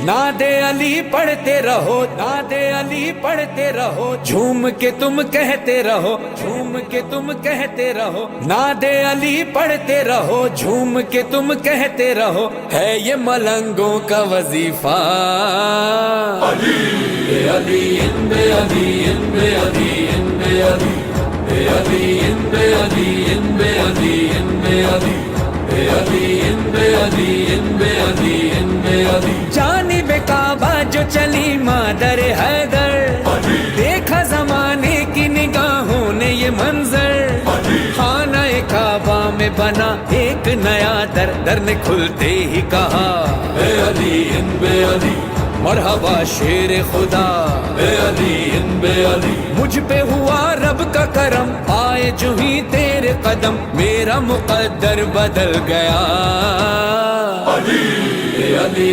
नादे अली पढ़ते रहो, नादे अली पढ़ते रहो, झूम के तुम कहते रहो, झूम के तुम कहते रहो, नादे अली पढ़ते रहो, झूम के तुम कहते रहो, है ये मलंगों का वजीफा। अली अली बे अली बे अली बे अली बे अली बे अली बे अली बे अली बे अली बे अली बे अली बे अली। जानिब काबा जो चली मादर हैदर, देखा जमाने की निगाहों ने ये मंजर, खाना काबा में बना एक नया दर, दर ने खुलते ही कहा बे अली बे अली मरहबा शेर खुदा, बे अली बे अली। मुझ पे हुआ रब का करम, आए जो ही तेरे कदम, मेरा मुकद्दर बदल गया। अली बे अली